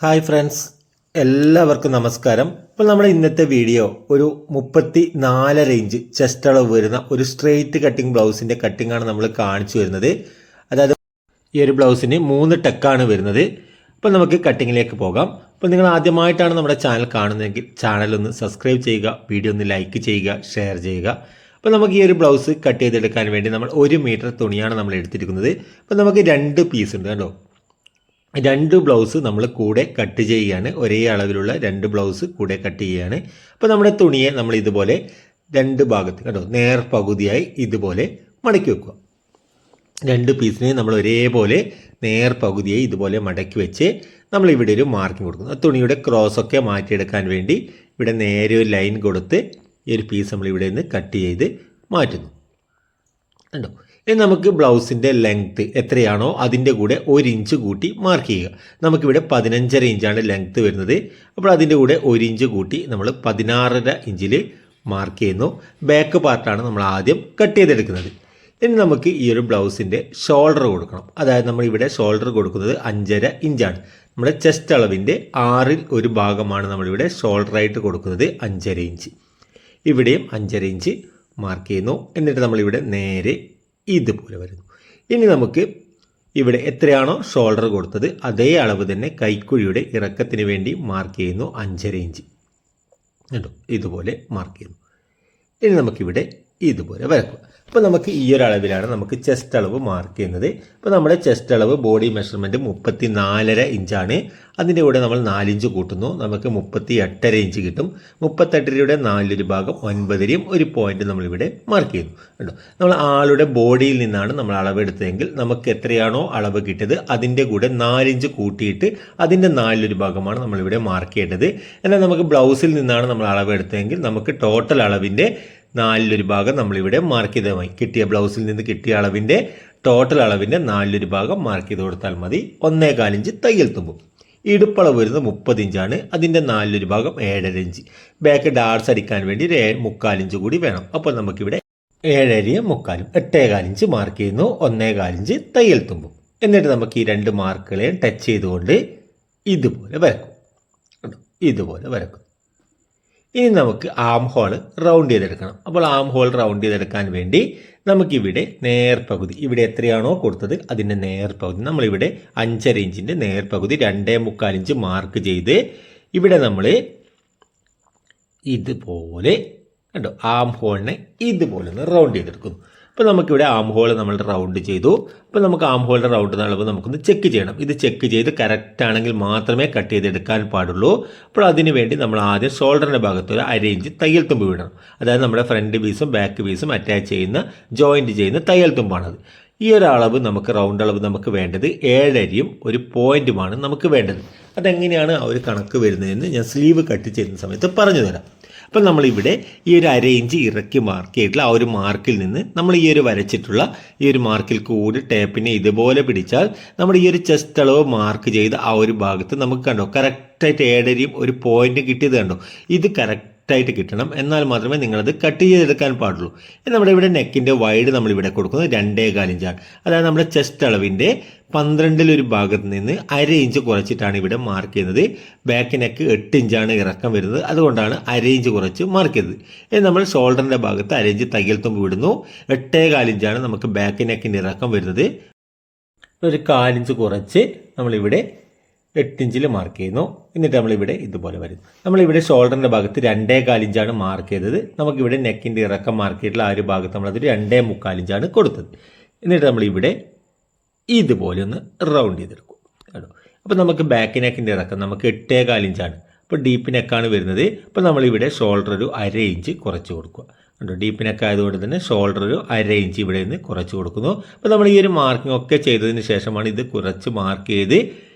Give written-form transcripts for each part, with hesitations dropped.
Hi friends, എല്ലാവർക്കും നമസ്കാരം. ഇപ്പോൾ നമ്മുടെ ഇന്നത്തെ വീഡിയോ ഒരു 34 ഇഞ്ച് ചെസ്റ്റ് അളവ് വരുന്ന ഒരു സ്ട്രെയിറ്റ് കട്ടിങ് ബ്ലൗസിൻ്റെ കട്ടിങ്ങാണ് നമ്മൾ കാണിച്ചു വരുന്നത്. അതായത് ഈ ഒരു ബ്ലൗസിന് 3 ടെക്കാണ് വരുന്നത്. അപ്പോൾ നമുക്ക് കട്ടിങ്ങിലേക്ക് പോകാം. അപ്പോൾ നിങ്ങൾ ആദ്യമായിട്ടാണ് നമ്മുടെ ചാനൽ കാണുന്നതെങ്കിൽ ചാനലൊന്ന് സബ്സ്ക്രൈബ് ചെയ്യുക, വീഡിയോ ഒന്ന് ലൈക്ക് ചെയ്യുക, ഷെയർ ചെയ്യുക. അപ്പോൾ നമുക്ക് ഈ ഒരു ബ്ലൗസ് കട്ട് ചെയ്തെടുക്കാൻ വേണ്ടി നമ്മൾ 1 മീറ്റർ തുണിയാണ് നമ്മൾ എടുത്തിരിക്കുന്നത്. അപ്പോൾ നമുക്ക് 2 പീസ് ഉണ്ട് കേട്ടോ. 2 ബ്ലൗസ് നമ്മൾ കൂടെ കട്ട് ചെയ്യുകയാണ്. ഒരേ അളവിലുള്ള 2 ബ്ലൗസ് കൂടെ കട്ട് ചെയ്യുകയാണ്. അപ്പോൾ നമ്മുടെ തുണിയെ നമ്മൾ ഇതുപോലെ 2 ഭാഗത്ത് കേട്ടോ നേർ പകുതിയായി ഇതുപോലെ മടക്കി വെക്കുക. 2 പീസിനെ നമ്മൾ ഒരേപോലെ നേർ പകുതിയായി ഇതുപോലെ മടക്കി വെച്ച് നമ്മൾ ഇവിടെ ഒരു മാർക്കിംഗ് കൊടുക്കുന്നു. തുണിയുടെ ക്രോസൊക്കെ മാറ്റിയെടുക്കാൻ വേണ്ടി ഇവിടെ നേരെ ഒരു ലൈൻ കൊടുത്ത് ഈ ഒരു പീസ് നമ്മൾ ഇവിടെ നിന്ന് കട്ട് ചെയ്ത് മാറ്റുന്നു കണ്ടോ. ഇനി നമുക്ക് ബ്ലൗസിൻ്റെ ലെങ്ത്ത് എത്രയാണോ അതിൻ്റെ കൂടെ 1 ഇഞ്ച് കൂട്ടി മാർക്ക് ചെയ്യുക. നമുക്കിവിടെ 15.5 ഇഞ്ചാണ് ലെങ്ത്ത് വരുന്നത്. അപ്പോൾ അതിൻ്റെ കൂടെ 1 ഇഞ്ച് കൂട്ടി നമ്മൾ 16.5 ഇഞ്ചിൽ മാർക്ക് ചെയ്യുന്നു. ബാക്ക് പാർട്ടാണ് നമ്മൾ ആദ്യം കട്ട് ചെയ്തെടുക്കുന്നത്. ഇനി നമുക്ക് ഈ ഒരു ബ്ലൗസിൻ്റെ ഷോൾഡർ കൊടുക്കണം. അതായത് നമ്മളിവിടെ ഷോൾഡർ കൊടുക്കുന്നത് 5.5 ഇഞ്ചാണ്. നമ്മുടെ ചെസ്റ്റ് അളവിൻ്റെ 6ൽ 1 ഭാഗമാണ് നമ്മളിവിടെ ഷോൾഡറായിട്ട് കൊടുക്കുന്നത് 5.5 ഇഞ്ച്. ഇവിടെയും 5.5 ഇഞ്ച് മാർക്ക് ചെയ്യുന്നു. എന്നിട്ട് നമ്മളിവിടെ നേരെ ഇതുപോലെ വരുന്നു. ഇനി നമുക്ക് ഇവിടെ എത്രയാണോ ഷോൾഡർ കൊടുത്തത് അതേ അളവ് തന്നെ കൈക്കുഴിയുടെ ഇറക്കത്തിന് വേണ്ടി മാർക്ക് ചെയ്യുന്നു 5.5 ഇഞ്ച് കേട്ടോ. ഇതുപോലെ മാർക്ക് ചെയ്യുന്നു. ഇനി നമുക്കിവിടെ ഇതുപോലെ വരക്കുക. അപ്പോൾ നമുക്ക് ഈ ഒരു അളവിലാണ് നമുക്ക് ചെസ്റ്റ് അളവ് മാർക്ക് ചെയ്യുന്നത്. അപ്പോൾ നമ്മുടെ ചെസ്റ്റ് അളവ് ബോഡി മെഷർമെൻറ്റ് 34.5 ഇഞ്ചാണ്. അതിൻ്റെ കൂടെ നമ്മൾ 4 ഇഞ്ച് കൂട്ടുന്നു, നമുക്ക് 38.5 ഇഞ്ച് കിട്ടും. 38.5യുടെ 4 ഭാഗം 9.5 ഒരു പോയിന്റ് നമ്മളിവിടെ മാർക്ക് ചെയ്യുന്നു കേട്ടോ. നമ്മൾ ആളുടെ ബോഡിയിൽ നിന്നാണ് നമ്മൾ അളവ് എടുത്തതെങ്കിൽ നമുക്ക് എത്രയാണോ അളവ് കിട്ടിയത് അതിൻ്റെ കൂടെ 4 ഇഞ്ച് കൂട്ടിയിട്ട് അതിൻ്റെ 4 ഭാഗമാണ് നമ്മളിവിടെ മാർക്ക് ചെയ്യേണ്ടത്. എന്നാൽ നമുക്ക് ബ്ലൗസിൽ നിന്നാണ് നമ്മൾ അളവ് എടുത്തതെങ്കിൽ നമുക്ക് ടോട്ടൽ അളവിൻ്റെ 4 ഭാഗം നമ്മളിവിടെ മാർക്ക് ചെയ്തമായി. കിട്ടിയ ബ്ലൗസിൽ നിന്ന് കിട്ടിയ അളവിൻ്റെ ടോട്ടൽ അളവിൻ്റെ 4 ഭാഗം മാർക്ക് ചെയ്ത് കൊടുത്താൽ മതി. 1.25 ഇഞ്ച് തയ്യൽ തുമ്പും. ഇടുപ്പളവ് വരുന്നത് 30 ഇഞ്ചാണ്. അതിൻ്റെ 4 ഭാഗം 7.5 ഇഞ്ച്. ബാക്ക് ഡാർട്സ് അടിക്കാൻ വേണ്ടി 3/4 ഇഞ്ച് കൂടി വേണം. അപ്പോൾ നമുക്കിവിടെ 7.5 3/4 8.25 ഇഞ്ച് മാർക്ക് ചെയ്യുന്നു. 1.25 ഇഞ്ച് തയ്യൽ തുമ്പും. എന്നിട്ട് നമുക്ക് ഈ 2 മാർക്കുകളെ ടച്ച് ചെയ്തുകൊണ്ട് ഇതുപോലെ വരക്കും. ഇതുപോലെ വരക്കും. ഇനി നമുക്ക് ആം ഹോൾ റൗണ്ട് ചെയ്തെടുക്കണം. അപ്പോൾ ആം ഹോൾ റൗണ്ട് ചെയ്തെടുക്കാൻ വേണ്ടി നമുക്കിവിടെ നേർപകുതി, ഇവിടെ എത്രയാണോ കൊടുത്തത് അതിൻ്റെ നേർപകുതി, നമ്മളിവിടെ 5.5 ഇഞ്ചിൻ്റെ നേർപകുതി 2.25 ഇഞ്ച് മാർക്ക് ചെയ്ത് ഇവിടെ നമ്മൾ ഇതുപോലെ കണ്ടോ ആം ഹോളിനെ ഇതുപോലെ ഒന്ന് റൗണ്ട് ചെയ്തെടുക്കുന്നു. അപ്പോൾ നമുക്കിവിടെ ആം ഹോൾ നമ്മൾ റൗണ്ട് ചെയ്തു. അപ്പോൾ നമുക്ക് ആം ഹോളിൻ്റെ റൗണ്ട് അളവ് നമുക്കൊന്ന് ചെക്ക് ചെയ്യണം. ഇത് ചെക്ക് ചെയ്ത് കറക്റ്റ് ആണെങ്കിൽ മാത്രമേ കട്ട് ചെയ്തെടുക്കാൻ പാടുള്ളൂ. അപ്പോൾ അതിന് വേണ്ടി നമ്മൾ ആദ്യം ഷോൾഡറിൻ്റെ ഭാഗത്ത് ഒരു 1/2 ഇഞ്ച് തയ്യൽ തുമ്പ് വിടണം. അതായത് നമ്മുടെ ഫ്രണ്ട് പീസും ബാക്ക് പീസും അറ്റാച്ച് ചെയ്യുന്ന ജോയിൻറ്റ് ചെയ്യുന്ന തയ്യൽ തുമ്പാണത്. ഈ ഒരു അളവ് നമുക്ക് റൗണ്ട് അളവ് നമുക്ക് വേണ്ടത് 7.5 ഒരു പോയിൻറ്റുമാണ് നമുക്ക് വേണ്ടത്. അതെങ്ങനെയാണ് ആ ഒരു കണക്ക് വരുന്നതെന്ന് ഞാൻ സ്ലീവ് കട്ട് ചെയ്യുന്ന സമയത്ത് പറഞ്ഞു തരാം. അപ്പം നമ്മളിവിടെ ഈ ഒരു 1/2 ഇഞ്ച് ഇറക്കി മാർക്ക് ചെയ്തിട്ടുള്ള ആ ഒരു മാർക്കിൽ നിന്ന് നമ്മൾ ഈ ഒരു വരച്ചിട്ടുള്ള ഈ ഒരു മാർക്കിൽ കൂടി ടേപ്പിനെ ഇതുപോലെ പിടിച്ചാൽ നമ്മുടെ ഈ ഒരു ചെസ്റ്റ് അളവ് മാർക്ക് ചെയ്ത് ആ ഒരു ഭാഗത്ത് നമുക്ക് കണ്ടോ കറക്റ്റായിട്ട് 7.5 ഒരു പോയിന്റ് കിട്ടിയത് കണ്ടോ. ഇത് കറക്റ്റായിട്ട് കിട്ടണം, എന്നാൽ മാത്രമേ നിങ്ങളത് കട്ട് ചെയ്തെടുക്കാൻ പാടുള്ളൂ. നമ്മുടെ ഇവിടെ നെക്കിൻ്റെ വൈഡ് നമ്മളിവിടെ കൊടുക്കുന്നത് 2.25 ഇഞ്ചാണ്. അതായത് നമ്മുടെ ചെസ്റ്റ് അളവിൻ്റെ 12ൽ 1 ഭാഗത്ത് നിന്ന് 1/2 ഇഞ്ച് കുറച്ചിട്ടാണ് ഇവിടെ മാർക്ക് ചെയ്യുന്നത്. ബാക്ക് നെക്ക് 8 ഇഞ്ചാണ് ഇറക്കം വരുന്നത്, അതുകൊണ്ടാണ് 1/2 ഇഞ്ച് കുറച്ച് മാർക്ക് ചെയ്തത്. ഇനി നമ്മൾ ഷോൾഡറിൻ്റെ ഭാഗത്ത് 1/2 ഇഞ്ച് തയ്യൽ തുമ്പ് വിടുന്നു. 8.25 ഇഞ്ചാണ് നമുക്ക് ബാക്ക് നെക്കിൻ്റെ ഇറക്കം വരുന്നത്. ഒരു 1/4 ഇഞ്ച് കുറച്ച് നമ്മളിവിടെ 8 ഇഞ്ചിൽ മാർക്ക് ചെയ്യുന്നു. എന്നിട്ട് നമ്മളിവിടെ ഇതുപോലെ വരുന്നു. നമ്മളിവിടെ ഷോൾഡറിൻ്റെ ഭാഗത്ത് 2.25 ഇഞ്ചാണ് മാർക്ക് ചെയ്തത്. നമുക്കിവിടെ നെക്കിൻ്റെ ഇറക്കം മാർക്ക് ചെയ്തിട്ടുള്ള ആ ഒരു ഭാഗത്ത് നമ്മളതൊരു 2.25 ഇഞ്ചാണ് കൊടുത്തത്. എന്നിട്ട് നമ്മളിവിടെ ഇതുപോലെ ഒന്ന് റൗണ്ട് ചെയ്തെടുക്കും കേട്ടോ. അപ്പോൾ നമുക്ക് ബാക്ക് നെക്കിൻ്റെ ഇറക്കം നമുക്ക് 8.25 ഇഞ്ചാണ്. അപ്പോൾ ഡീപ്പ് നെക്കാണ് വരുന്നത്. അപ്പോൾ നമ്മളിവിടെ ഷോൾഡർ ഒരു 1/2 ഇഞ്ച് കുറച്ച് കൊടുക്കുക കേട്ടോ. ഡീപ്പ് നെക്ക് ആയതുകൊണ്ട് തന്നെ ഷോൾഡർ ഒരു 1/2 ഇഞ്ച് ഇവിടെ നിന്ന് കുറച്ച് കൊടുക്കുന്നു. അപ്പോൾ നമ്മൾ ഈ ഒരു മാർക്കിംഗ് ഒക്കെ ചെയ്തതിന് ശേഷമാണ് ഇത് കുറച്ച് മാർക്ക് ചെയ്ത്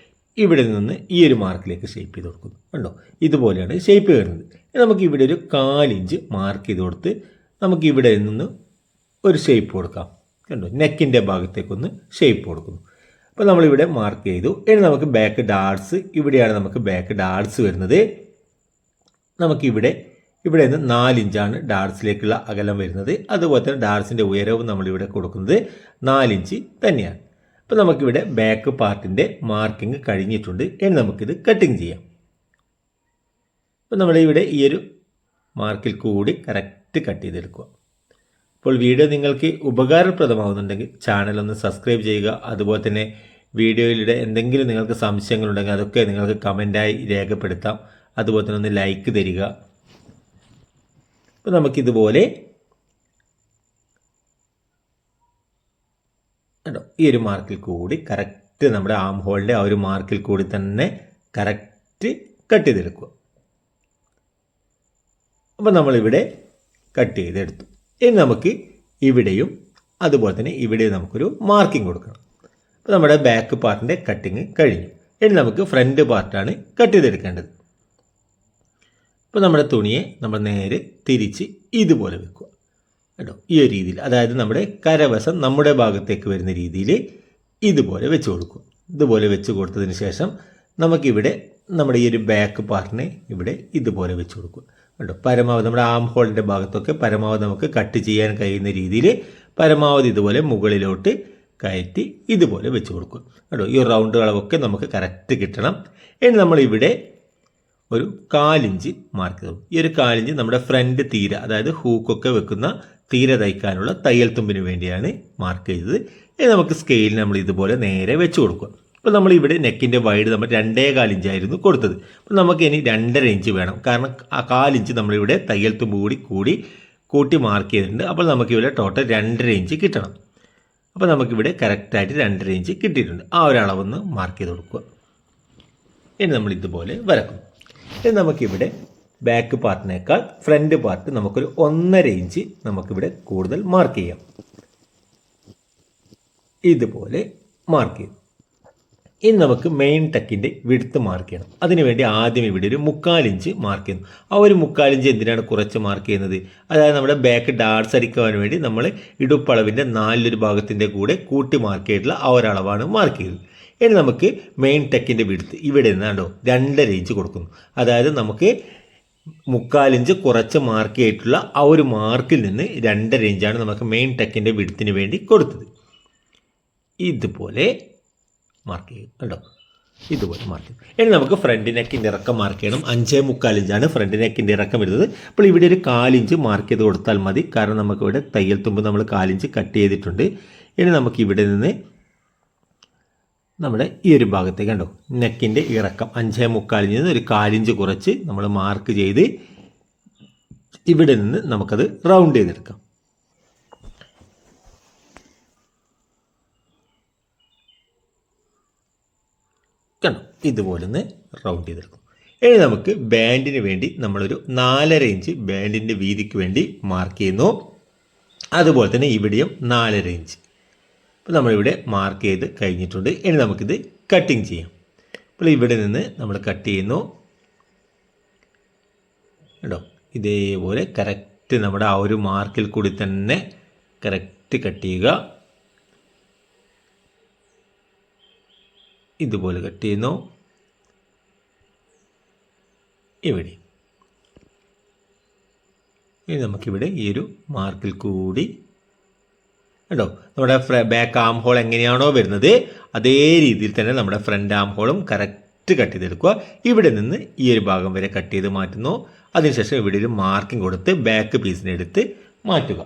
ഇവിടെ നിന്ന് ഈ ഒരു മാർക്കിലേക്ക് ഷേപ്പ് ചെയ്ത് കൊടുക്കുന്നു കണ്ടോ. ഇതുപോലെയാണ് ഷേപ്പ് വരുന്നത്. നമുക്ക് ഇവിടെ ഒരു 1/4 ഇഞ്ച് മാർക്ക് ചെയ്ത് കൊടുത്ത് നമുക്ക് ഇവിടെ നിന്ന് ഒരു ഷേപ്പ് കൊടുക്കാം കണ്ടോ. നെക്കിൻ്റെ ഭാഗത്തേക്കൊന്ന് ഷേപ്പ് കൊടുക്കുന്നു. അപ്പോൾ നമ്മളിവിടെ മാർക്ക് ചെയ്തു. ഇനി നമുക്ക് ബാക്ക് ഡാർട്സ്, ഇവിടെയാണ് നമുക്ക് ബാക്ക് ഡാർട്സ് വരുന്നത്. നമുക്കിവിടെ നിന്ന് 4 ഇഞ്ചാണ് ഡാർട്സിലേക്കുള്ള അകലം വരുന്നത്. അതുപോലെ തന്നെ ഡാർട്സിൻ്റെ ഉയരവും നമ്മളിവിടെ കൊടുക്കുന്നത് 4 ഇഞ്ച് തന്നെയാണ്. അപ്പോൾ നമുക്കിവിടെ ബാക്ക് പാർട്ടിൻ്റെ മാർക്കിംഗ് കഴിഞ്ഞിട്ടുണ്ട്. ഇനി നമുക്കിത് കട്ടിങ് ചെയ്യാം. അപ്പോൾ നമ്മുടെ ഇവിടെ ഈ ഒരു മാർക്കിൽ കൂടി കറക്റ്റ് കട്ട് ചെയ്തെടുക്കുക. അപ്പോൾ വീഡിയോ നിങ്ങൾക്ക് ഉപകാരപ്രദമാകുന്നുണ്ടെങ്കിൽ ചാനലൊന്ന് സബ്സ്ക്രൈബ് ചെയ്യുക. അതുപോലെ തന്നെ വീഡിയോയിലൂടെ എന്തെങ്കിലും നിങ്ങൾക്ക് സംശയങ്ങളുണ്ടെങ്കിൽ അതൊക്കെ നിങ്ങൾക്ക് കമൻറ്റായി രേഖപ്പെടുത്താം. അതുപോലെ തന്നെ ഒന്ന് ലൈക്ക് തരിക. അപ്പോൾ നമുക്കിതുപോലെ കേട്ടോ ഈ ഒരു മാർക്കിൽ കൂടി കറക്റ്റ് നമ്മുടെ ആം ഹോളിൻ്റെ ആ ഒരു മാർക്കിൽ കൂടി തന്നെ കറക്റ്റ് കട്ട് ചെയ്തെടുക്കുക. അപ്പോൾ നമ്മളിവിടെ കട്ട് ചെയ്തെടുത്തു. ഇനി നമുക്ക് ഇവിടെയും അതുപോലെ തന്നെ ഇവിടെയും നമുക്കൊരു മാർക്കിംഗ് കൊടുക്കണം. അപ്പോൾ നമ്മുടെ ബാക്ക് പാർട്ടിൻ്റെ കട്ടിങ് കഴിഞ്ഞു. ഇനി നമുക്ക് ഫ്രണ്ട് പാർട്ടാണ് കട്ട് ചെയ്തെടുക്കേണ്ടത്. അപ്പോൾ നമ്മുടെ തുണിയെ നമ്മൾ നേരെ തിരിച്ച് ഇതുപോലെ വെക്കുക കേട്ടോ. ഈ ഒരു രീതിയിൽ, അതായത് നമ്മുടെ കരവശം നമ്മുടെ ഭാഗത്തേക്ക് വരുന്ന രീതിയിൽ ഇതുപോലെ വെച്ച് കൊടുക്കും. ഇതുപോലെ വെച്ച് കൊടുത്തതിന് ശേഷം നമുക്കിവിടെ നമ്മുടെ ഈ ഒരു ബാക്ക് പാർട്ടിനെ ഇവിടെ ഇതുപോലെ വെച്ച് കൊടുക്കുക കേട്ടോ. പരമാവധി നമ്മുടെ ആം ഹോളിൻ്റെ ഭാഗത്തൊക്കെ പരമാവധി നമുക്ക് കട്ട് ചെയ്യാൻ കഴിയുന്ന രീതിയിൽ പരമാവധി ഇതുപോലെ മുകളിലോട്ട് കയറ്റി ഇതുപോലെ വെച്ച് കൊടുക്കും കേട്ടോ. ഈ റൗണ്ട് അളവൊക്കെ നമുക്ക് കറക്റ്റ് കിട്ടണം. ഇനി നമ്മളിവിടെ ഒരു 1/4 ഇഞ്ച് മാർക്ക് ചെയ്തു. ഈ ഒരു 1/4 ഇഞ്ച് നമ്മുടെ ഫ്രണ്ട് തീര, അതായത് ഹൂക്കൊക്കെ വെക്കുന്ന തീര തയ്ക്കാനുള്ള തയ്യൽ തുമ്പിന് വേണ്ടിയാണ് മാർക്ക് ചെയ്തത്. ഇനി നമുക്ക് സ്കെയിൽ നമ്മൾ ഇതുപോലെ നേരെ വെച്ച് കൊടുക്കുക. അപ്പോൾ നമ്മളിവിടെ നെക്കിൻ്റെ വൈഡ് നമ്മൾ 2.25 ഇഞ്ചായിരുന്നു കൊടുത്തത്. അപ്പോൾ നമുക്ക് ഇനി 2.5 ഇഞ്ച് വേണം. കാരണം ആ 1/4 ഇഞ്ച് നമ്മളിവിടെ തയ്യൽ തുമ്പ് കൂട്ടി മാർക്ക് ചെയ്തിട്ടുണ്ട്. അപ്പോൾ നമുക്കിവിടെ ടോട്ടൽ 2.5 ഇഞ്ച് കിട്ടണം. അപ്പോൾ നമുക്കിവിടെ കറക്റ്റായിട്ട് 2.5 ഇഞ്ച് കിട്ടിയിട്ടുണ്ട്. ആ ഒരു അളവൊന്ന് മാർക്ക് ചെയ്ത് കൊടുക്കുക. ഇനി നമ്മൾ ഇതുപോലെ വരക്കും. ഇനി നമുക്കിവിടെ ബാക്ക് പാർട്ടിനേക്കാൾ ഫ്രണ്ട് പാർട്ട് നമുക്കൊരു 1.5 ഇഞ്ച് നമുക്കിവിടെ കൂടുതൽ മാർക്ക് ചെയ്യാം. ഇതുപോലെ മാർക്ക് ചെയ്യും. ഇനി നമുക്ക് മെയിൻ ടക്കിൻ്റെ വിഡ്ത്ത് മാർക്ക് ചെയ്യണം. അതിനുവേണ്ടി ആദ്യം ഇവിടെ ഒരു 1/4 ഇഞ്ച് മാർക്ക് ചെയ്യുന്നു. ആ ഒരു 1/4 ഇഞ്ച് എന്തിനാണ് കുറച്ച് മാർക്ക് ചെയ്യുന്നത്? അതായത് നമ്മുടെ ബാക്ക് ഡാർട്സ് അടിക്കുവാൻ വേണ്ടി നമ്മൾ ഇടുപ്പളവിൻ്റെ 4 ഭാഗത്തിൻ്റെ കൂടെ കൂട്ടി മാർക്ക് ചെയ്തിട്ടുള്ള ആ ഒരളവാണ് മാർക്ക് ചെയ്തത്. ഇനി നമുക്ക് മെയിൻ ടെക്കിൻ്റെ വിഡ്ത്ത് ഇവിടെ നിന്നാണ്ടോ 2.5 ഇഞ്ച് കൊടുക്കുന്നു. അതായത് നമുക്ക് 1/4 ഇഞ്ച് കുറച്ച് മാർക്ക് ചെയ്തിട്ടുള്ള ആ ഒരു മാർക്കിൽ നിന്ന് 2.5 ഇഞ്ചാണ് നമുക്ക് മെയിൻ ടെക്കിൻ്റെ വിഡ്ത്തിന് വേണ്ടി കൊടുത്തത്. ഇതുപോലെ മാർക്ക് ചെയ്യും കേട്ടോ. ഇതുപോലെ മാർക്ക് ചെയ്യും. ഇനി നമുക്ക് ഫ്രണ്ട് നെക്കിൻ്റെ ഇറക്കം മാർക്ക് ചെയ്യണം. 5.25 ഇഞ്ചാണ് ഫ്രണ്ട് നെക്കിൻ്റെ ഇറക്കം വരുന്നത്. അപ്പോൾ ഇവിടെ ഒരു 1/4 ഇഞ്ച് മാർക്ക് ചെയ്ത് കൊടുത്താൽ മതി. കാരണം നമുക്കിവിടെ തയ്യൽ തുമ്പ് നമ്മൾ 1/4 ഇഞ്ച് കട്ട് ചെയ്തിട്ടുണ്ട്. ഇനി നമുക്ക് ഇവിടെ നിന്ന് നമ്മുടെ ഈ ഒരു ഭാഗത്തേക്ക് കണ്ടോ നെക്കിൻ്റെ ഇറക്കം 5.25 ഇഞ്ചിൽ നിന്ന് ഒരു 1/4 ഇഞ്ച് കുറച്ച് നമ്മൾ മാർക്ക് ചെയ്ത് ഇവിടെ നിന്ന് നമുക്കത് റൗണ്ട് ചെയ്തെടുക്കാം. കണ്ടോ ഇതുപോലെ ഒന്ന് റൗണ്ട് ചെയ്തെടുക്കും. ഇനി നമുക്ക് ബാൻഡിന് വേണ്ടി നമ്മളൊരു 4.5 ഇഞ്ച് ബാൻഡിൻ്റെ വീതിക്ക് വേണ്ടി മാർക്ക് ചെയ്യുന്നു. അതുപോലെ തന്നെ ഇവിടെയും 4.5 ഇഞ്ച്. അപ്പോൾ നമ്മളിവിടെ മാർക്ക് ചെയ്ത് കഴിഞ്ഞിട്ടുണ്ട്. ഇനി നമുക്കിത് കട്ടിങ് ചെയ്യാം. അപ്പോൾ ഇവിടെ നിന്ന് നമ്മൾ കട്ട് ചെയ്യുന്നു കേട്ടോ. ഇതേപോലെ കറക്റ്റ് നമ്മുടെ ആ ഒരു മാർക്കിൽ കൂടി തന്നെ കറക്റ്റ് കട്ട് ചെയ്യുക. ഇതുപോലെ കട്ട് ചെയ്യുന്നു. ഇവിടെ ഇനി നമുക്കിവിടെ ഈ ഒരു മാർക്കിൽ കൂടി കേട്ടോ നമ്മുടെ ബാക്ക് ആം ഹോൾ എങ്ങനെയാണോ വരുന്നത് അതേ രീതിയിൽ തന്നെ നമ്മുടെ ഫ്രണ്ട് ആം ഹോളും കറക്റ്റ് കട്ട് ചെയ്തെടുക്കുക. ഇവിടെ നിന്ന് ഈ ഒരു ഭാഗം വരെ കട്ട് ചെയ്ത് മാറ്റുന്നു. അതിനുശേഷം ഇവിടെ ഒരു മാർക്കിംഗ് കൊടുത്ത് ബാക്ക് പീസിനെ എടുത്ത് മാറ്റുക.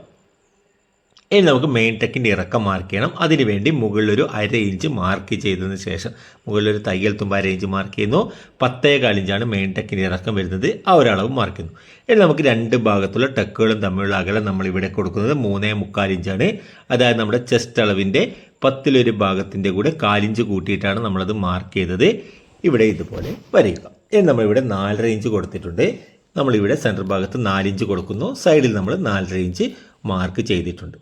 ഇനി നമുക്ക് മെയിൻ ടെക്കിൻ്റെ ഇറക്കം മാർക്ക് ചെയ്യണം. അതിനുവേണ്ടി മുകളിലൊരു 1/2 ഇഞ്ച് മാർക്ക് ചെയ്തതിന് ശേഷം മുകളിലൊരു തയ്യൽ തുമ്പ് 1/2 ഇഞ്ച് മാർക്ക് ചെയ്യുന്നു. 10.25 ഇഞ്ചാണ് മെയിൻ ടെക്കിൻ്റെ ഇറക്കം വരുന്നത്. ആ ഒരളവ് മാർക്ക് ചെയ്യുന്നു. ഇനി നമുക്ക് 2 ഭാഗത്തുള്ള ടെക്കുകളും തമ്മിലുള്ള അകലം നമ്മളിവിടെ കൊടുക്കുന്നത് 3.25 ഇഞ്ചാണ്. അതായത് നമ്മുടെ ചെസ്റ്റ് അളവിൻ്റെ 10 ഭാഗത്തിൻ്റെ കൂടെ 1/4 ഇഞ്ച് കൂട്ടിയിട്ടാണ് നമ്മളത് മാർക്ക് ചെയ്തത്. ഇവിടെ ഇതുപോലെ വരയ്ക്കുക. ഇനി നമ്മളിവിടെ 4.5 ഇഞ്ച് കൊടുത്തിട്ടുണ്ട്. നമ്മളിവിടെ സെൻറ്റർ ഭാഗത്ത് 4 ഇഞ്ച് കൊടുക്കുന്നു. സൈഡിൽ നമ്മൾ 4.5 ഇഞ്ച് മാർക്ക് ചെയ്തിട്ടുണ്ട്.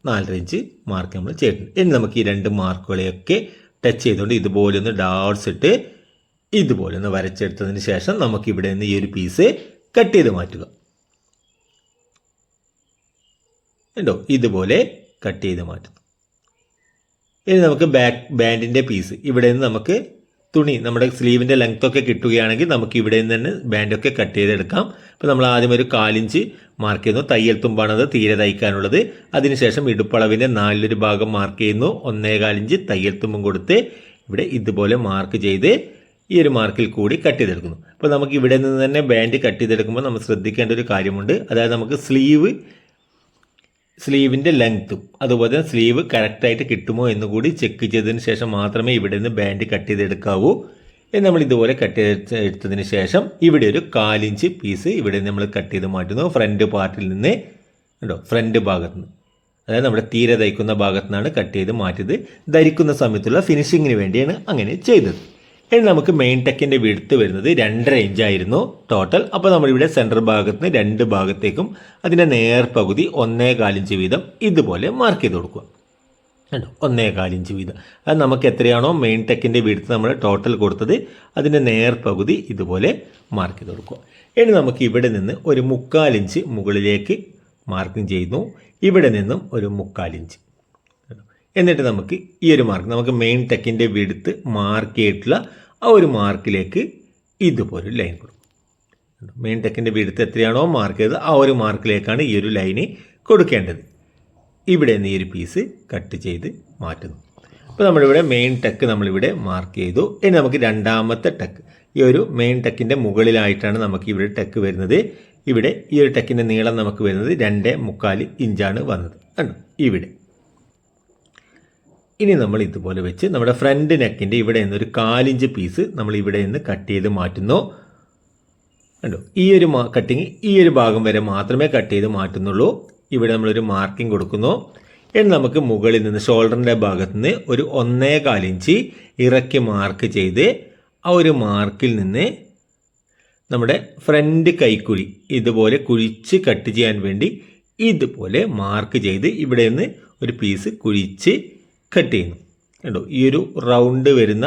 4.5 ഇഞ്ച് മാർക്ക് നമ്മൾ ചെയ്തിട്ടുണ്ട്. ഇനി നമുക്ക് ഈ 2 മാർക്കുകളെയൊക്കെ ടച്ച് ചെയ്തുകൊണ്ട് ഇതുപോലെ ഒന്ന് ഡാട്സ് ഇട്ട് ഇതുപോലെ ഒന്ന് വരച്ചെടുത്തതിന് ശേഷം നമുക്ക് ഇവിടെ നിന്ന് ഈ ഒരു പീസ് കട്ട് ചെയ്ത് മാറ്റുക. ഉണ്ടോ ഇതുപോലെ കട്ട് ചെയ്ത് മാറ്റുന്നു. ഇനി നമുക്ക് ബാൻഡിൻ്റെ പീസ് ഇവിടെ നിന്ന് നമുക്ക് തുണി നമ്മുടെ സ്ലീവിൻ്റെ ലെങ്ത് ഒക്കെ കിട്ടുകയാണെങ്കിൽ നമുക്ക് ഇവിടെ നിന്ന് തന്നെ ബാൻഡൊക്കെ കട്ട് ചെയ്തെടുക്കാം. അപ്പോൾ നമ്മൾ ആദ്യം ഒരു 1/4 ഇഞ്ച് മാർക്ക് ചെയ്യുന്നു. തയ്യൽ തുമ്പാണത് തീരെ തയ്ക്കാനുള്ളത്. അതിനുശേഷം ഇടുപ്പളവിൻ്റെ 4 ഭാഗം മാർക്ക് ചെയ്യുന്നു. 1/4 ഇഞ്ച് തയ്യൽ തുമ്പും കൊടുത്ത് ഇവിടെ ഇതുപോലെ മാർക്ക് ചെയ്ത് ഈ ഒരു മാർക്കിൽ കൂടി കട്ട് ചെയ്തെടുക്കുന്നു. അപ്പോൾ നമുക്ക് ഇവിടെ നിന്ന് തന്നെ ബാൻഡ് കട്ട് ചെയ്തെടുക്കുമ്പോൾ നമ്മൾ ശ്രദ്ധിക്കേണ്ട ഒരു കാര്യമുണ്ട്. അതായത് നമുക്ക് സ്ലീവിൻ്റെ ലെങ്ത്തും അതുപോലെ തന്നെ സ്ലീവ് കറക്റ്റായിട്ട് കിട്ടുമോ എന്ന് കൂടി ചെക്ക് ചെയ്തതിന് ശേഷം മാത്രമേ ഇവിടെ നിന്ന് ബാൻഡ് കട്ട് ചെയ്തെടുക്കാവൂ. നമ്മൾ ഇതുപോലെ കട്ട് എടുത്തതിന് ശേഷം ഇവിടെ ഒരു 1/4 ഇഞ്ച് പീസ് ഇവിടെ നമ്മൾ കട്ട് ചെയ്ത് മാറ്റുന്നു. ഫ്രണ്ട് പാർട്ടിൽ നിന്ന് കണ്ടോ, ഫ്രണ്ട് ഭാഗത്ത് നിന്ന്, അതായത് നമ്മുടെ തീരെ തയ്ക്കുന്ന ഭാഗത്തു നിന്നാണ് കട്ട് ചെയ്ത് മാറ്റിയത്. ധരിക്കുന്ന സമയത്തുള്ള ഫിനിഷിങ്ങിന് വേണ്ടിയാണ് അങ്ങനെ ചെയ്തത്. ഇനി നമുക്ക് മെയിൻ ടെക്കിൻ്റെ വിഡ്ത്ത് വരുന്നത് 2.5 ഇഞ്ചായിരുന്നു ടോട്ടൽ. അപ്പോൾ നമ്മളിവിടെ സെൻറ്റർ ഭാഗത്ത് നിന്ന് 2 ഭാഗത്തേക്കും അതിൻ്റെ നേർപകുതി 1.25 ഇഞ്ച് വീതം ഇതുപോലെ മാർക്ക് ചെയ്ത് കൊടുക്കുക. കണ്ടോ, 1.25 ഇഞ്ച് വീതം. അത് നമുക്ക് എത്രയാണോ മെയിൻ ടെക്കിൻ്റെ വിഡ്ത്ത് നമ്മൾ ടോട്ടൽ കൊടുത്തത് അതിൻ്റെ നേർപകുതി ഇതുപോലെ മാർക്ക് ചെയ്ത് കൊടുക്കുക. ഇനി നമുക്ക് ഇവിടെ നിന്ന് ഒരു 3/4 ഇഞ്ച് മുകളിലേക്ക് മാർക്കിങ് ചെയ്യുന്നു. ഇവിടെ നിന്നും ഒരു 3/4 ഇഞ്ച്. എന്നിട്ട് നമുക്ക് ഈ ഒരു മാർക്ക്, നമുക്ക് മെയിൻ ടെക്കിൻ്റെ വിഡ്ത്ത് മാർക്ക് ചെയ്തിട്ടുള്ള ആ ഒരു മാർക്കിലേക്ക് ഇതുപോലെ ലൈൻ കൊടുക്കും. മെയിൻ ടെക്കിൻ്റെ വിഡ്ത്ത് എത്രയാണോ മാർക്ക് ചെയ്തത് ആ ഒരു മാർക്കിലേക്കാണ് ഈ ഒരു ലൈന് കൊടുക്കേണ്ടത്. ഇവിടെ നിന്ന് ഈ ഒരു പീസ് കട്ട് ചെയ്ത് മാറ്റുന്നു. അപ്പോൾ നമ്മളിവിടെ മെയിൻ ടെക്ക് നമ്മളിവിടെ മാർക്ക് ചെയ്തു. ഇനി നമുക്ക് രണ്ടാമത്തെ ടെക്ക്, ഈ ഒരു മെയിൻ ടെക്കിൻ്റെ മുകളിലായിട്ടാണ് നമുക്ക് ഇവിടെ ടെക്ക് വരുന്നത്. ഇവിടെ ഈ ഒരു ടെക്കിൻ്റെ നീളം നമുക്ക് വരുന്നത് 2.25 ഇഞ്ചാണ് വന്നത്. കണ്ടോ ഇവിടെ. ഇനി നമ്മൾ ഇതുപോലെ വെച്ച് നമ്മുടെ ഫ്രണ്ട് നെക്കിൻ്റെ ഇവിടെ നിന്ന് ഒരു 1/4 ഇഞ്ച് പീസ് നമ്മൾ ഇവിടെ നിന്ന് കട്ട് ചെയ്ത് മാറ്റുന്നു. കണ്ടോ, ഈ ഒരു കട്ടിങ് ഈ ഒരു ഭാഗം വരെ മാത്രമേ കട്ട് ചെയ്ത് മാറ്റുന്നുള്ളൂ. ഇവിടെ നമ്മളൊരു മാർക്കിംഗ് കൊടുക്കുന്നു. ഇനി നമുക്ക് മുകളിൽ നിന്ന് ഷോൾഡറിൻ്റെ ഭാഗത്ത് നിന്ന് ഒരു 1.25 ഇഞ്ച് ഇറക്കി മാർക്ക് ചെയ്ത് ആ ഒരു മാർക്കിൽ നിന്ന് നമ്മുടെ ഫ്രണ്ട് കൈക്കുഴി ഇതുപോലെ കുഴിച്ച് കട്ട് ചെയ്യാൻ വേണ്ടി ഇതുപോലെ മാർക്ക് ചെയ്ത് ഇവിടെ നിന്ന് ഒരു പീസ് കുഴിച്ച് കട്ട് ചെയ്യുന്നു. കണ്ടോ, ഈ ഒരു റൗണ്ട് വരുന്ന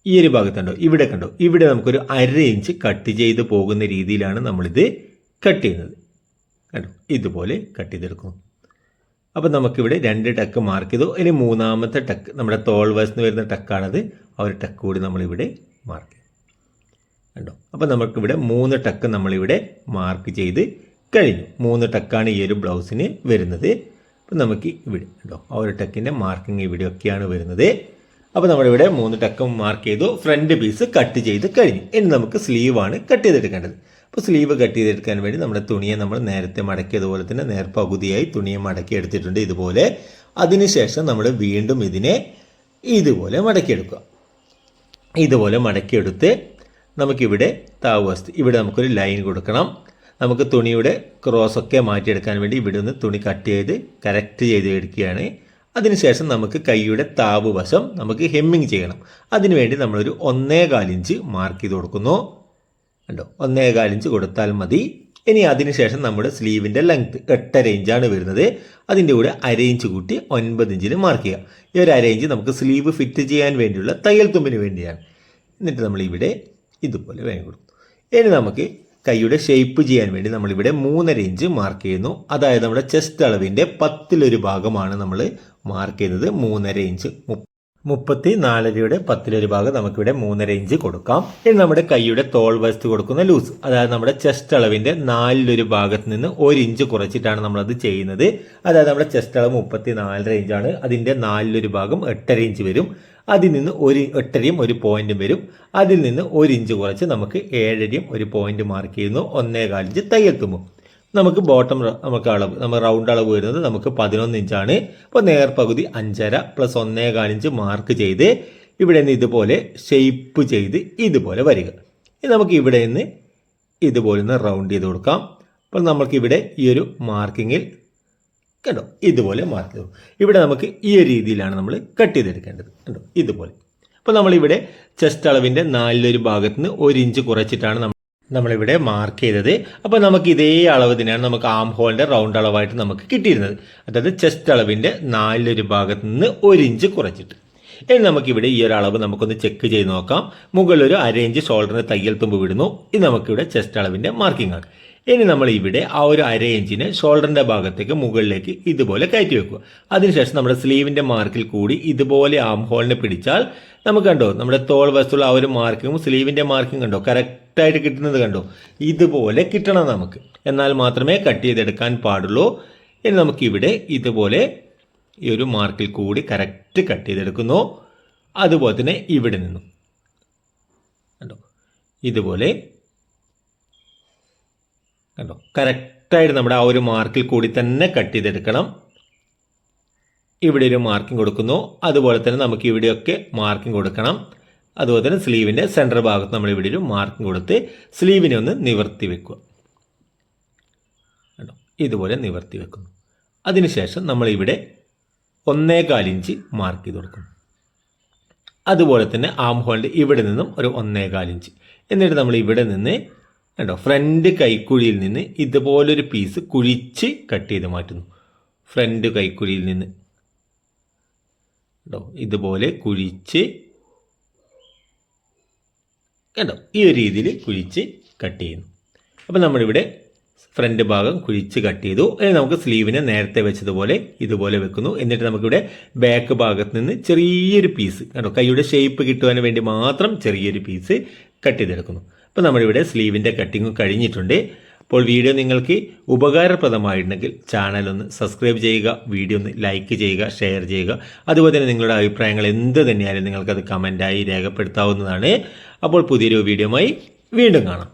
ഈ ഒരു ഭാഗത്തുണ്ടോ, ഇവിടെ കണ്ടോ, ഇവിടെ നമുക്കൊരു 1/2 ഇഞ്ച് കട്ട് ചെയ്ത് പോകുന്ന രീതിയിലാണ് നമ്മളിത് കട്ട് ചെയ്യുന്നത്. കണ്ടോ, ഇതുപോലെ കട്ട് ചെയ്തെടുക്കുന്നു. അപ്പോൾ നമുക്കിവിടെ 2 ടക്ക് മാർക്ക് ചെയ്തു. ഇനി മൂന്നാമത്തെ ടക്ക് നമ്മുടെ തോൾ വശത്ത് വരുന്ന ടക്കാണത്. ആ ഒരു ടക്ക് കൂടി നമ്മളിവിടെ മാർക്ക് ചെയ്തു. കണ്ടോ, അപ്പോൾ നമുക്കിവിടെ 3 ടക്ക് നമ്മളിവിടെ മാർക്ക് ചെയ്ത് കഴിഞ്ഞു. 3 ടക്കാണ് ഈ ഒരു ബ്ലൗസിന് വരുന്നത്. അപ്പോൾ നമുക്ക് ഇവിടെ കേട്ടോ ആ ഒരു ടക്കിൻ്റെ മാർക്കിങ് ഇവിടെയൊക്കെയാണ് വരുന്നത്. അപ്പോൾ നമ്മളിവിടെ 3 ടക്കും മാർക്ക് ചെയ്തു. ഫ്രണ്ട് പീസ് കട്ട് ചെയ്ത് കഴിഞ്ഞു. ഇനി നമുക്ക് സ്ലീവാണ് കട്ട് ചെയ്തെടുക്കേണ്ടത്. അപ്പോൾ സ്ലീവ് കട്ട് ചെയ്തെടുക്കാൻ വേണ്ടി നമ്മുടെ തുണിയെ നമ്മൾ നേരത്തെ മടക്കിയതുപോലെ തന്നെ നേർപകുതിയായി തുണിയെ മടക്കി എടുത്തിട്ടുണ്ട് ഇതുപോലെ. അതിനുശേഷം നമ്മൾ വീണ്ടും ഇതിനെ ഇതുപോലെ മടക്കിയെടുക്കുക. ഇതുപോലെ മടക്കിയെടുത്ത് നമുക്കിവിടെ താഴ്വശത്ത് ഇവിടെ നമുക്കൊരു ലൈൻ കൊടുക്കണം. നമുക്ക് തുണിയുടെ ക്രോസൊക്കെ മാറ്റിയെടുക്കാൻ വേണ്ടി ഇവിടെ നിന്ന് തുണി കട്ട് ചെയ്ത് കറക്റ്റ് ചെയ്ത് എടുക്കുകയാണ്. അതിനുശേഷം നമുക്ക് കൈയുടെ താവ് വശം നമുക്ക് ഹെമ്മിങ് ചെയ്യണം. അതിനുവേണ്ടി നമ്മളൊരു 1.25 ഇഞ്ച് മാർക്ക് ചെയ്ത് കൊടുക്കുന്നു. കണ്ടോ, 1.25 ഇഞ്ച് കൊടുത്താൽ മതി. ഇനി അതിനുശേഷം നമ്മുടെ സ്ലീവിൻ്റെ ലെങ്ത്ത് 8.5 ഇഞ്ചാണ് വരുന്നത്. അതിൻ്റെ കൂടെ 1/2 ഇഞ്ച് കൂട്ടി 9 ഇഞ്ചിന് മാർക്ക് ചെയ്യാം. ഈ ഒരു 1/2 ഇഞ്ച് നമുക്ക് സ്ലീവ് ഫിറ്റ് ചെയ്യാൻ വേണ്ടിയുള്ള തയ്യൽ തുമ്പിന് വേണ്ടിയാണ്. എന്നിട്ട് നമ്മളിവിടെ ഇതുപോലെ വേഗം കൊടുക്കും. ഇനി നമുക്ക് കൈയുടെ ഷേപ്പ് ചെയ്യാൻ വേണ്ടി നമ്മളിവിടെ 3.5 ഇഞ്ച് മാർക്ക് ചെയ്യുന്നു. അതായത് നമ്മുടെ ചെസ്റ്റ് അളവിൻ്റെ 10 ഭാഗമാണ് നമ്മൾ മാർക്ക് ചെയ്യുന്നത്. 3.5 ഇഞ്ച് 34യുടെ 10 ഭാഗം നമുക്കിവിടെ 3.5 ഇഞ്ച് കൊടുക്കാം. ഇനി നമ്മുടെ കൈയുടെ തോൾ വശത്ത് കൊടുക്കുന്ന ലൂസ്, അതായത് നമ്മുടെ ചെസ്റ്റ് അളവിൻ്റെ 4 ഭാഗത്ത് നിന്ന് 1 ഇഞ്ച് കുറച്ചിട്ടാണ് നമ്മളത് ചെയ്യുന്നത്. അതായത് നമ്മുടെ ചെസ്റ്റ് അളവ് 34.5 ഇഞ്ചാണ്. അതിൻ്റെ 4 ഭാഗം 8.5 ഇഞ്ച് വരും. അതിൽ നിന്ന് 8.5യും ഒരു പോയിന്റും വരും. അതിൽ നിന്ന് 1 ഇഞ്ച് കുറച്ച് നമുക്ക് 7.5യും ഒരു പോയിന്റ് മാർക്ക് ചെയ്യുന്നു. 1.25 ഇഞ്ച് തയ്യൽ തുമ്പും. നമുക്ക് ബോട്ടം നമുക്ക് അളവ് നമ്മൾ റൗണ്ട് അളവ് വരുന്നത് നമുക്ക് 11 ഇഞ്ചാണ്. അപ്പോൾ നേർപകുതി 5.5 പ്ലസ് 1.25 ഇഞ്ച് മാർക്ക് ചെയ്ത് ഇവിടെ നിന്ന് ഇതുപോലെ ഷേപ്പ് ചെയ്ത് ഇതുപോലെ വരിക. നമുക്ക് ഇവിടെ നിന്ന് ഇതുപോലെ ഒന്ന് റൗണ്ട് ചെയ്ത് കൊടുക്കാം. അപ്പോൾ നമുക്കിവിടെ ഈ ഒരു മാർക്കിങ്ങിൽ കണ്ടോ ഇതുപോലെ മാർക്ക് ചെയ്തു. ഇവിടെ നമുക്ക് ഈ ഒരു രീതിയിലാണ് നമ്മൾ കട്ട് ചെയ്തെടുക്കേണ്ടത്. കണ്ടോ ഇതുപോലെ. അപ്പോൾ നമ്മളിവിടെ ചെസ്റ്റ് അളവിൻ്റെ 4 ഭാഗത്ത് നിന്ന് 1 ഇഞ്ച് കുറച്ചിട്ടാണ് നമ്മളിവിടെ മാർക്ക് ചെയ്തത്. അപ്പോൾ നമുക്ക് ഇതേ അളവ് തന്നെയാണ് നമുക്ക് ആം ഹോളിൻ്റെ റൗണ്ട് അളവായിട്ട് നമുക്ക് കിട്ടിയിരുന്നത്. അതായത് ചെസ്റ്റ് അളവിൻ്റെ 4 ഭാഗത്ത് നിന്ന് 1 ഇഞ്ച് കുറച്ചിട്ട്. ഇനി നമുക്കിവിടെ ഈ ഒരു അളവ് നമുക്കൊന്ന് ചെക്ക് ചെയ്ത് നോക്കാം. മുകളിലൊരു 1/2 ഇഞ്ച് ഷോൾഡറിന് തയ്യൽ തുമ്പ് വിടുന്നു. ഇത് നമുക്കിവിടെ ചെസ്റ്റ് അളവിൻ്റെ മാർക്കിംഗ് ആണ്. ഇനി നമ്മൾ ഇവിടെ ആ ഒരു 1/2 ഇഞ്ചിന് ഷോൾഡറിൻ്റെ ഭാഗത്തേക്ക് മുകളിലേക്ക് ഇതുപോലെ കയറ്റി വെക്കുക. അതിനുശേഷം നമ്മുടെ സ്ലീവിൻ്റെ മാർക്കിൽ കൂടി ഇതുപോലെ ആം ഹോളിനെ പിടിച്ചാൽ നമുക്ക് കണ്ടോ നമ്മുടെ തോൾ വശത്തുള്ള ആ ഒരു മാർക്കിങ്ങും സ്ലീവിൻ്റെ മാർക്കിംഗ് കണ്ടോ കറക്റ്റായിട്ട് കിട്ടുന്നത് കണ്ടോ. ഇതുപോലെ കിട്ടണം നമുക്ക്, എന്നാൽ മാത്രമേ കട്ട് ചെയ്തെടുക്കാൻ പാടുള്ളൂ. ഇനി നമുക്കിവിടെ ഇതുപോലെ ഈ ഒരു മാർക്കിൽ കൂടി കറക്റ്റ് കട്ട് ചെയ്തെടുക്കുന്നു. അതുപോലെ തന്നെ ഇവിടെ നിന്നും കണ്ടോ ഇതുപോലെ കണ്ടോ കറക്റ്റായിട്ട് നമ്മുടെ ആ ഒരു മാർക്കിൽ കൂടി തന്നെ കട്ട് ചെയ്തെടുക്കണം. ഇവിടെ ഒരു മാർക്കിംഗ് കൊടുക്കുന്നു. അതുപോലെ തന്നെ നമുക്ക് ഇവിടെയൊക്കെ മാർക്കിംഗ് കൊടുക്കണം. അതുപോലെ തന്നെ സ്ലീവിൻ്റെ സെൻറ്റർ ഭാഗത്ത് നമ്മൾ ഇവിടെ ഒരു മാർക്കിംഗ് കൊടുത്ത് സ്ലീവിനെ ഒന്ന് നിവർത്തി വെക്കുക. കണ്ടോ ഇതുപോലെ നിവർത്തി വെക്കുന്നു. അതിനുശേഷം നമ്മളിവിടെ 1.25 ഇഞ്ച് മാർക്ക് ചെയ്ത് കൊടുക്കുന്നു. അതുപോലെ തന്നെ ആം ഹോളിൻ്റെ ഇവിടെ നിന്നും ഒരു 1.25 ഇഞ്ച്. എന്നിട്ട് നമ്മൾ ഇവിടെ നിന്ന് കണ്ടോ ഫ്രണ്ട് കൈക്കുഴിയിൽ നിന്ന് ഇതുപോലൊരു പീസ് കുഴിച്ച് കട്ട് ചെയ്ത് മാറ്റുന്നു. ഫ്രണ്ട് കൈക്കുഴിയിൽ നിന്ന് കണ്ടോ ഇതുപോലെ കുഴിച്ച് കണ്ടോ ഈ ഒരു രീതിയിൽ കുഴിച്ച് കട്ട് ചെയ്യുന്നു. അപ്പോൾ നമ്മളിവിടെ ഫ്രണ്ട് ഭാഗം കുഴിച്ച് കട്ട് ചെയ്തു. ഇനി നമുക്ക് സ്ലീവിനെ നേരത്തെ വെച്ചതുപോലെ ഇതുപോലെ വെക്കുന്നു. എന്നിട്ട് നമുക്കിവിടെ ബാക്ക് ഭാഗത്ത് നിന്ന് ചെറിയൊരു പീസ് കണ്ടോ കൈയുടെ ഷേപ്പ് കിട്ടുവാൻ വേണ്ടി മാത്രം ചെറിയൊരു പീസ് കട്ട് ചെയ്തെടുക്കുന്നു. അപ്പോൾ നമ്മളിവിടെ സ്ലീവിൻ്റെ കട്ടിങ്ങും കഴിഞ്ഞിട്ടുണ്ട്. അപ്പോൾ വീഡിയോ നിങ്ങൾക്ക് ഉപകാരപ്രദമായിട്ടുണ്ടെങ്കിൽ ചാനൽ ഒന്ന് സബ്സ്ക്രൈബ് ചെയ്യുക, വീഡിയോ ഒന്ന് ലൈക്ക് ചെയ്യുക, ഷെയർ ചെയ്യുക. അതുപോലെ തന്നെ നിങ്ങളുടെ അഭിപ്രായങ്ങൾ എന്ത് തന്നെയായാലും നിങ്ങൾക്കത് കമൻറ്റായി രേഖപ്പെടുത്താവുന്നതാണ്. അപ്പോൾ പുതിയൊരു വീഡിയോയുമായി വീണ്ടും കാണാം.